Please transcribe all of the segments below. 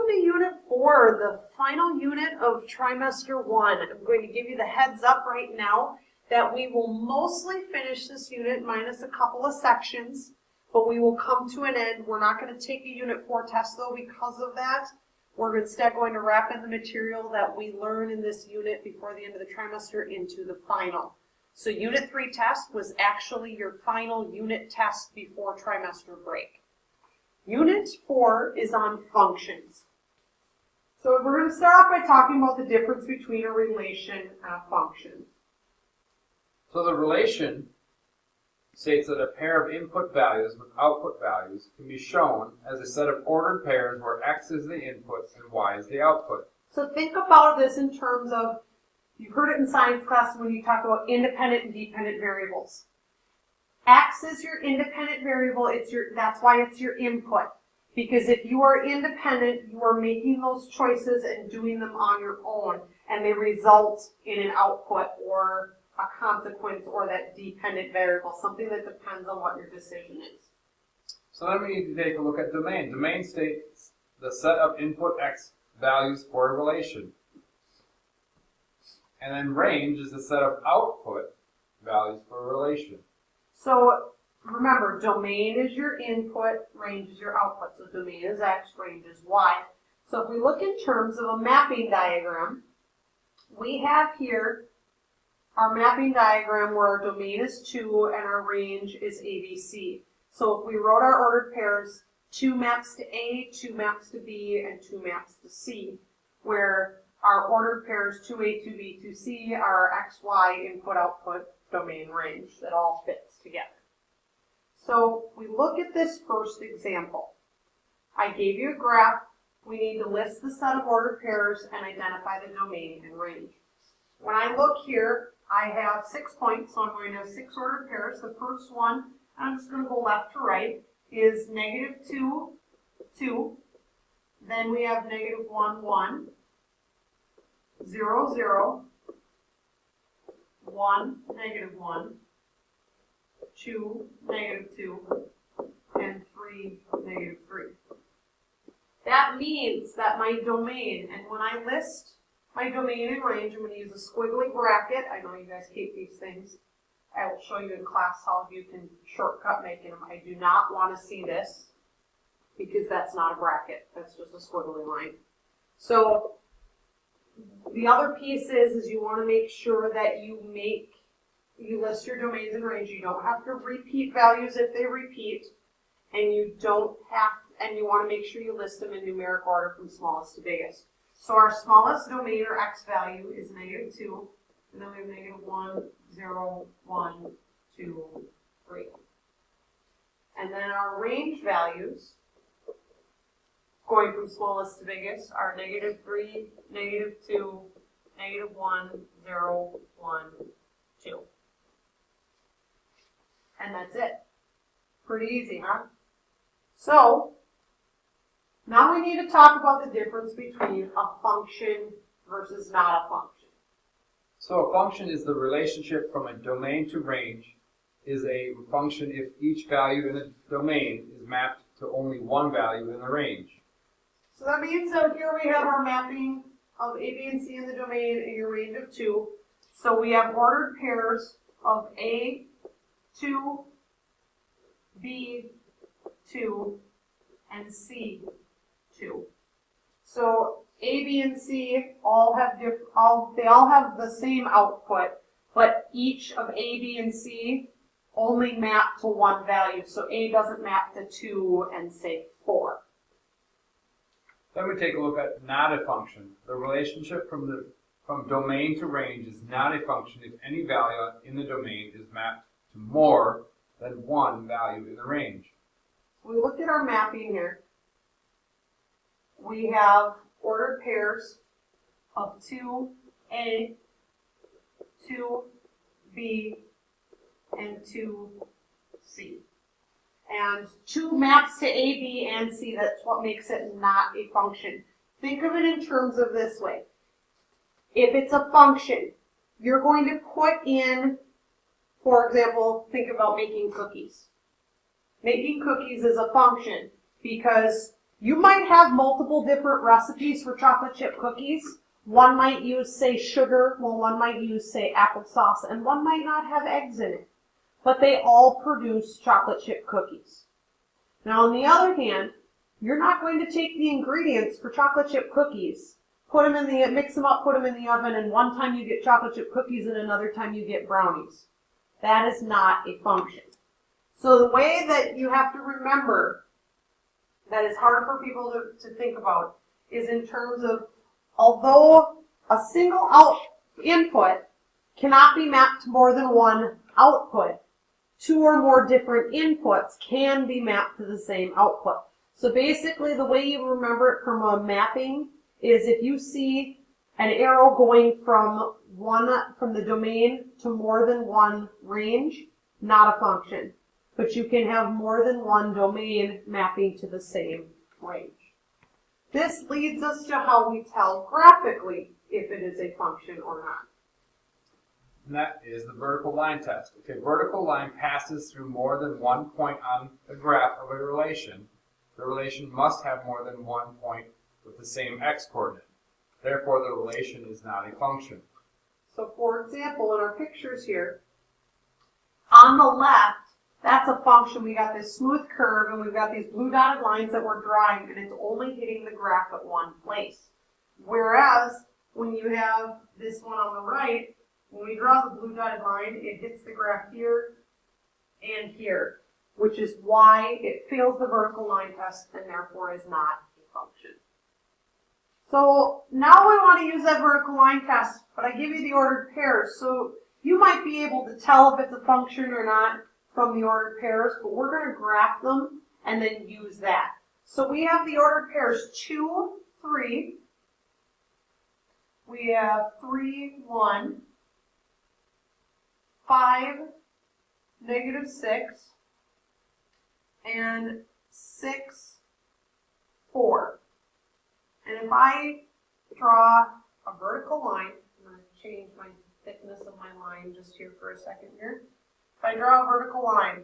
to Unit 4, the final unit of Trimester 1. I'm going to give you the heads up right now that we will mostly finish this unit minus a couple of sections, but we will come to an end. We're not going to take a Unit 4 test though because of that. We're instead going to wrap in the material that we learn in this unit before the end of the trimester into the final. So Unit 3 test was actually your final unit test before trimester break. Unit 4 is on functions. So we're going to start off by talking about the difference between a relation and a function. So the relation states that a pair of input values with output values can be shown as a set of ordered pairs where x is the input and y is the output. So think about this in terms of, you've heard it in science class when you talk about independent and dependent variables. X is your independent variable, that's why it's your input. Because if you are independent, you are making those choices and doing them on your own, and they result in an output or a consequence or that dependent variable, something that depends on what your decision is. So then we need to take a look at domain. Domain states the set of input x values for a relation. And then range is the set of output values for a relation. So remember, domain is your input, range is your output. So domain is x, range is y. So if we look in terms of a mapping diagram, we have here our mapping diagram where our domain is 2 and our range is ABC. So if we wrote our ordered pairs, 2 maps to A, 2 maps to B, and 2 maps to C, where our ordered pairs 2A, 2B, 2C are X, Y, input, output, domain, range. That all fits together. So we look at this first example. I gave you a graph. We need to list the set of ordered pairs and identify the domain and range. When I look here, I have 6 points, so I'm going to have 6 ordered pairs. The first one, I'm just going to go left to right, is -2, 2. Then we have -1, 1. 0, 0. 1, -1. 2, -2. And 3, -3. That means that my domain, and when I list my domain and range, I'm going to use a squiggly bracket. I know you guys hate these things. I will show you in class how you can shortcut making them. I do not want to see this because that's not a bracket. That's just a squiggly line. So the other piece is you want to make sure that you list your domains and range. You don't have to repeat values if they repeat, and you want to make sure you list them in numeric order from smallest to biggest. So our smallest domain or x value is -2, and then we have -1, 0, 1, 2, 3. And then our range values, going from smallest to biggest, are -3, -2, -1, 0, 1, 2. And that's it. Pretty easy, huh? So now we need to talk about the difference between a function versus not a function. So a function is the relationship from a domain to range is a function if each value in the domain is mapped to only one value in the range. So that means that here we have our mapping of A, B, and C in the domain and your range of 2. So we have ordered pairs of A, 2, B, 2, and C, 2. So A, B, and C all have the same output, but each of A, B, and C only map to one value. So A doesn't map to 2 and say 4. Then we take a look at not a function. The relationship from domain to range is not a function if any value in the domain is mapped to more than one value in the range. We look at our mapping here. We have ordered pairs of 2A, 2B, and 2C. And 2 maps to A, B, and C. That's what makes it not a function. Think of it in terms of this way. If it's a function, you're going to put in, for example, think about making cookies. Making cookies is a function because You might have multiple different recipes for chocolate chip cookies. One might use, say, sugar, while one might use, say, applesauce, and one might not have eggs in it. But they all produce chocolate chip cookies. Now, on the other hand, you're not going to take the ingredients for chocolate chip cookies, mix them up, put them in the oven, and one time you get chocolate chip cookies and another time you get brownies. That is not a function. So the way that you have to remember that is hard for people to think about is in terms of, although a single input cannot be mapped to more than one output, two or more different inputs can be mapped to the same output. So basically the way you remember it from a mapping is if you see an arrow going from the domain to more than one range, not a function. But you can have more than one domain mapping to the same range. This leads us to how we tell graphically if it is a function or not. And that is the vertical line test. If a vertical line passes through more than one point on the graph of a relation, the relation must have more than one point with the same x-coordinate. Therefore, the relation is not a function. So for example, in our pictures here, on the left, that's a function. We got this smooth curve and we've got these blue dotted lines that we're drawing and it's only hitting the graph at one place. Whereas when you have this one on the right, when we draw the blue dotted line, it hits the graph here and here, which is why it fails the vertical line test and therefore is not a function. So now we want to use that vertical line test, but I give you the ordered pairs. So you might be able to tell if it's a function or not from the ordered pairs, but we're going to graph them and then use that. So we have the ordered pairs 2, 3. We have 3, 1. 5, -6. And 6, 4. And if I draw a vertical line, I'm going to change my thickness of my line just here for a second here. If I draw a vertical line,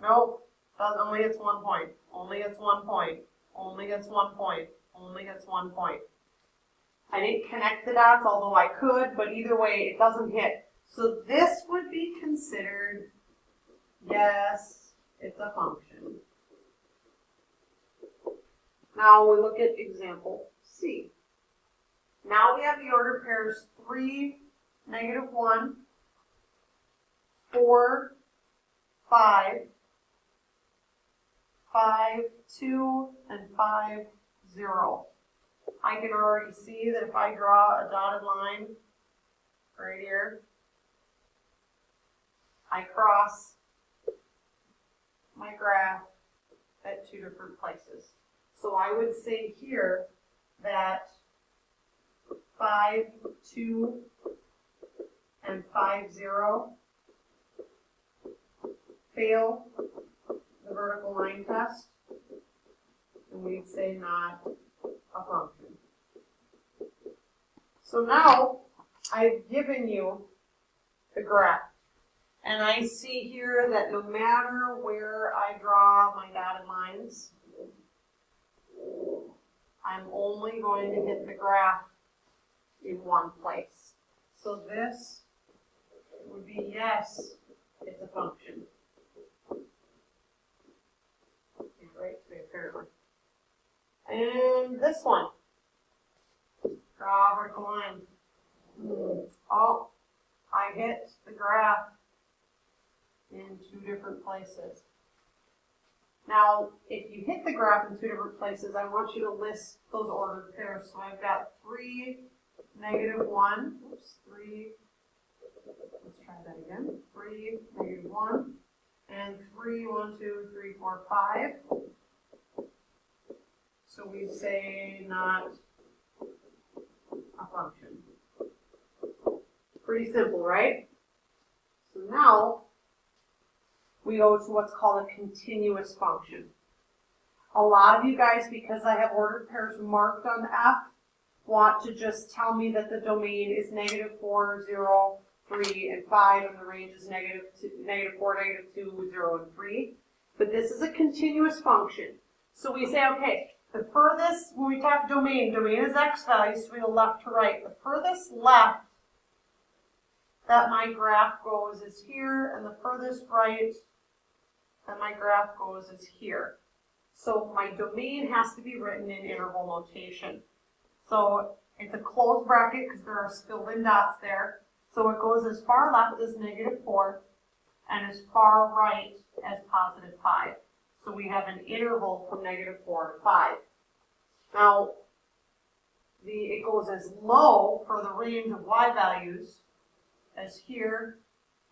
nope, only hits 1 point, only hits 1 point, only hits 1 point, only hits 1 point. I didn't connect the dots, although I could, but either way, it doesn't hit. So this would be considered, yes, it's a function. Now we look at example C. Now we have the ordered pairs 3, -1, 4, 5, 5, 2, and 5, 0. I can already see that if I draw a dotted line right here, I cross my graph at 2 different places. So I would say here that 5, 2, and 5, 0 fail the vertical line test, and we'd say not a function. So now I've given you the graph, and I see here that no matter where I draw my dotted lines, I'm only going to hit the graph in one place. So this would be yes, it's a function. Right, apparently. And this one, draw a vertical line. Oh, I hit the graph in 2 different places. Now, if you hit the graph in 2 different places, I want you to list those ordered pairs. So I've got 3, -1. Oops, 3. Let's try that again. 3, -1. And 3, 1, 2, 3, 4, 5. So we say not a function. Pretty simple, right? So now we go to what's called a continuous function. A lot of you guys, because I have ordered pairs marked on F, want to just tell me that the domain is -4, 0, 3, and 5, and the range is -4, -2, 0, and 3. But this is a continuous function. So we say, okay, the furthest, when we talk domain is x values, so we go left to right. The furthest left that my graph goes is here, and the furthest right that my graph goes is here. So my domain has to be written in interval notation. So it's a closed bracket because there are filled in dots there. So it goes as far left as -4 and as far right as +5. So we have an interval from -4 to 5. Now, it goes as low for the range of y values as here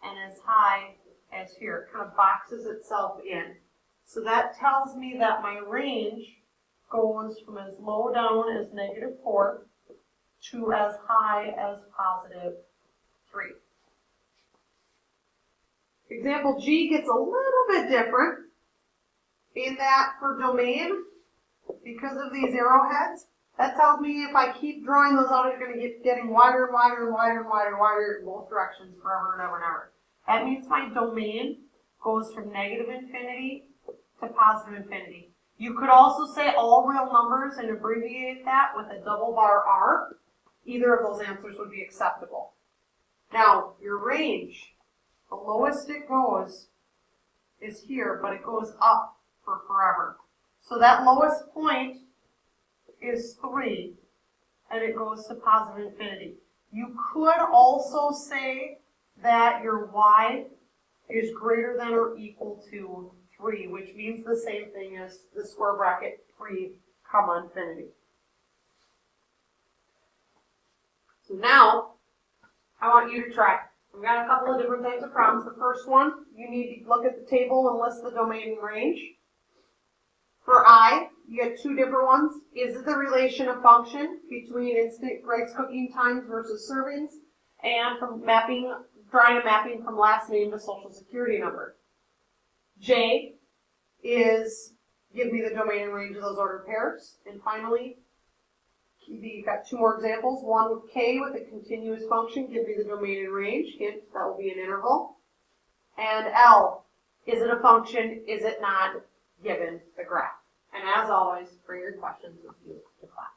and as high as here. It kind of boxes itself in. So that tells me that my range goes from as low down as -4 to as high as +3. Example G gets a little bit different in that for domain, because of these arrowheads, that tells me if I keep drawing those out, it's going to get getting wider and wider and wider and wider and wider in both directions forever and ever and ever. That means my domain goes from -infinity to +infinity. You could also say all real numbers and abbreviate that with a double bar R. Either of those answers would be acceptable. Now, your range, the lowest it goes is here, but it goes up for forever. So that lowest point is 3, and it goes to +infinity. You could also say that your y is greater than or equal to 3, which means the same thing as the square bracket 3, infinity. So now, I want you to try. We've got a couple of different types of problems. The first one, you need to look at the table and list the domain and range. For I, you get two different ones. Is it the relation of function between instant rice cooking times versus servings, and from drawing a mapping from last name to social security number? J is give me the domain and range of those ordered pairs. And finally, you've got two more examples. One with K with a continuous function, give me the domain and range. Hint, that will be an interval. And L, is it a function, is it not, given the graph. And as always, bring your questions with you to class.